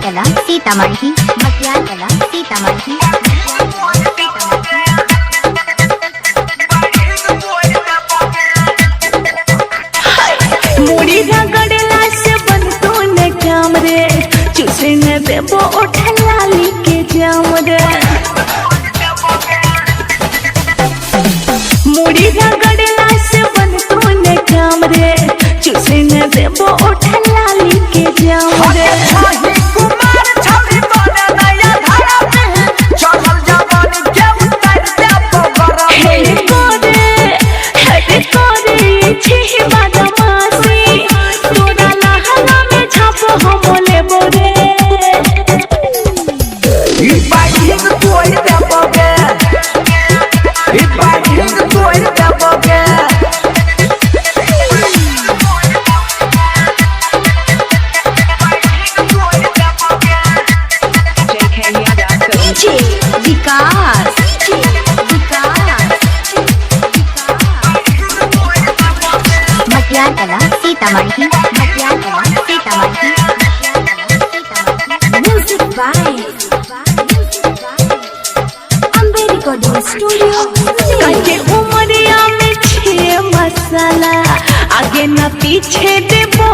कला सीतामढ़ी मटियार कला सीतामढ़ी मुड़ी रगड़ला से बनतो न काम रे चूसे न देबो उठलाली के जाम रे मुड़ी रगड़ला से बनतो न काम रे चूसे न देबो उठलाली के जाम रे मटियार Kala Sitamarhi Matiyar Kala Sitamarhi music by Ambe recording studio कच्चे उमरिया में छे मसाला आगे न पीछे देबो